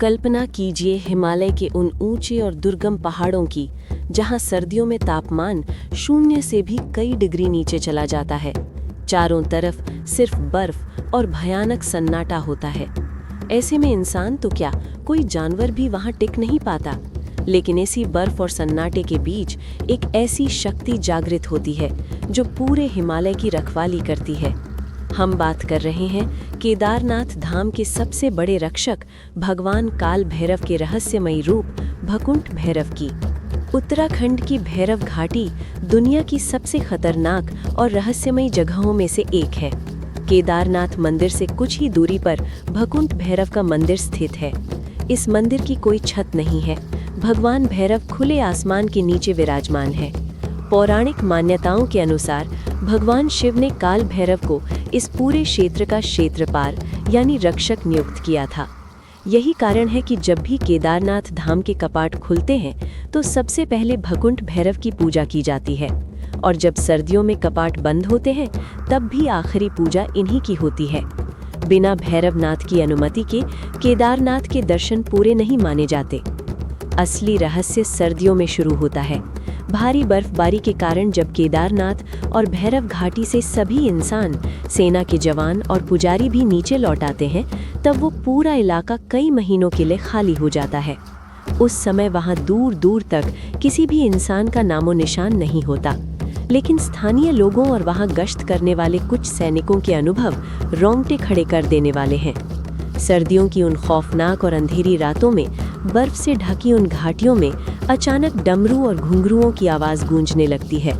कल्पना कीजिए हिमालय के उन ऊंचे और दुर्गम पहाड़ों की, जहां सर्दियों में तापमान 0 से भी कई डिग्री नीचे चला जाता है। चारों तरफ सिर्फ बर्फ और भयानक सन्नाटा होता है। ऐसे में इंसान तो क्या, कोई जानवर भी वहां टिक नहीं पाता। लेकिन ऐसी बर्फ और सन्नाटे के बीच एक ऐसी शक्ति जागृत होती है जो पूरे हिमालय की रखवाली करती है। हम बात कर रहे हैं केदारनाथ धाम के सबसे बड़े रक्षक भगवान काल भैरव के रहस्यमयी रूप भकुंठ भैरव की। उत्तराखंड की भैरव घाटी दुनिया की सबसे खतरनाक और रहस्यमयी जगहों में से एक है। केदारनाथ मंदिर से कुछ ही दूरी पर भकुंठ भैरव का मंदिर स्थित है। इस मंदिर की कोई छत नहीं है। भगवान भैरव खुले आसमान के नीचे विराजमान है। पौराणिक मान्यताओं के अनुसार भगवान शिव ने काल भैरव को इस पूरे क्षेत्र का क्षेत्रपाल यानी रक्षक नियुक्त किया था। यही कारण है कि जब भी केदारनाथ धाम के कपाट खुलते हैं तो सबसे पहले भकुंठ भैरव की पूजा की जाती है, और जब सर्दियों में कपाट बंद होते हैं तब भी आखिरी पूजा इन्हीं की होती है। बिना भैरवनाथ की अनुमति के केदारनाथ के दर्शन पूरे नहीं माने जाते। असली रहस्य सर्दियों में शुरू होता है। भारी बर्फबारी के कारण जब केदारनाथ और भैरव घाटी से सभी इंसान, सेना के जवान और पुजारी भी नीचे लौट आते हैं, तब वो पूरा इलाका कई महीनों के लिए खाली हो जाता है। उस समय वहां दूर दूर तक किसी भी इंसान का नामो निशान नहीं होता। लेकिन स्थानीय लोगों और वहां गश्त करने वाले कुछ सैनिकों के अनुभव रोंगटे खड़े कर देने वाले हैं। सर्दियों की उन खौफनाक और अंधेरी रातों में बर्फ से ढकी उन घाटियों में अचानक डमरू और घुंघरुओं की आवाज़ गूंजने लगती है।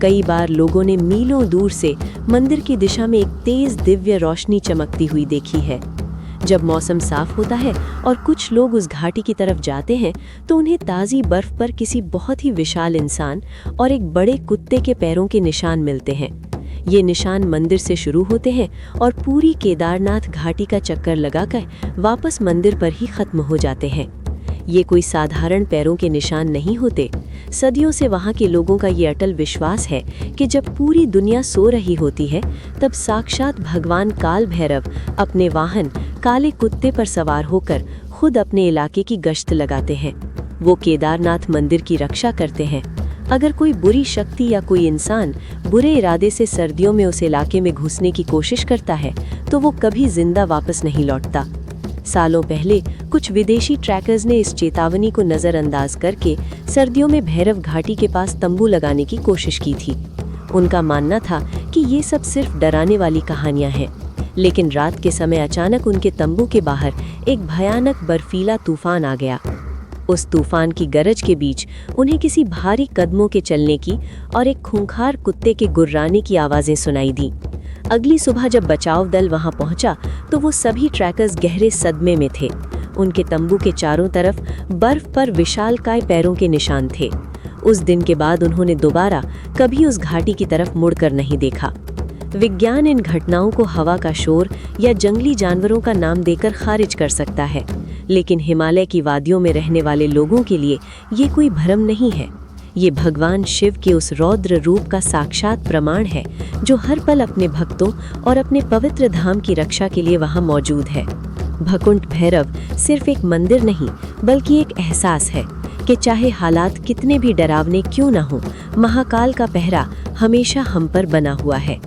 कई बार लोगों ने मीलों दूर से मंदिर की दिशा में एक तेज दिव्य रोशनी चमकती हुई देखी है। जब मौसम साफ होता है और कुछ लोग उस घाटी की तरफ जाते हैं तो उन्हें ताज़ी बर्फ पर किसी बहुत ही विशाल इंसान और एक बड़े कुत्ते के पैरों के निशान मिलते हैं। ये निशान मंदिर से शुरू होते हैं और पूरी केदारनाथ घाटी का चक्कर लगाकर वापस मंदिर पर ही खत्म हो जाते हैं। ये कोई साधारण पैरों के निशान नहीं होते। सदियों से वहाँ के लोगों का ये अटल विश्वास है कि जब पूरी दुनिया सो रही होती है तब साक्षात भगवान काल भैरव अपने वाहन काले कुत्ते पर सवार होकर खुद अपने इलाके की गश्त लगाते हैं। वो केदारनाथ मंदिर की रक्षा करते हैं। अगर कोई बुरी शक्ति या कोई इंसान बुरे इरादे से सर्दियों में उस इलाके में घुसने की कोशिश करता है तो वो कभी जिंदा वापस नहीं लौटता। सालों पहले कुछ विदेशी ट्रैकर्स ने इस चेतावनी को नज़रअंदाज करके सर्दियों में भैरव घाटी के पास तंबू लगाने की कोशिश की थी। उनका मानना था कि ये सब सिर्फ डराने वाली कहानियां हैं। लेकिन रात के समय अचानक उनके तंबू के बाहर एक भयानक बर्फीला तूफान आ गया। उस तूफान की गरज के बीच उन्हें किसी भारी कदमों के चलने की और एक खूंखार कुत्ते के गुर्राने की आवाज़ें सुनाई दी। अगली सुबह जब बचाव दल वहां पहुंचा तो वो सभी ट्रैकर्स गहरे सदमे में थे। उनके तंबू के चारों तरफ बर्फ पर विशालकाय पैरों के निशान थे। उस दिन के बाद उन्होंने दोबारा कभी उस घाटी की तरफ मुड़कर नहीं देखा। विज्ञान इन घटनाओं को हवा का शोर या जंगली जानवरों का नाम देकर खारिज कर सकता है, लेकिन हिमालय की वादियों में रहने वाले लोगों के लिए ये कोई भ्रम नहीं है। ये भगवान शिव के उस रौद्र रूप का साक्षात प्रमाण है जो हर पल अपने भक्तों और अपने पवित्र धाम की रक्षा के लिए वहाँ मौजूद है। भकुंठ भैरव सिर्फ एक मंदिर नहीं बल्कि एक एहसास है कि चाहे हालात कितने भी डरावने क्यों न हो, महाकाल का पहरा हमेशा हम पर बना हुआ है।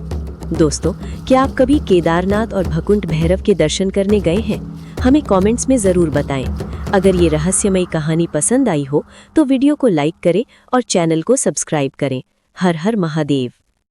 दोस्तों, क्या आप कभी केदारनाथ और भकुंठ भैरव के दर्शन करने गए हैं? हमें कमेंट्स में ज़रूर बताएं। अगर ये रहस्यमयी कहानी पसंद आई हो तो वीडियो को लाइक करें और चैनल को सब्सक्राइब करें। हर हर महादेव।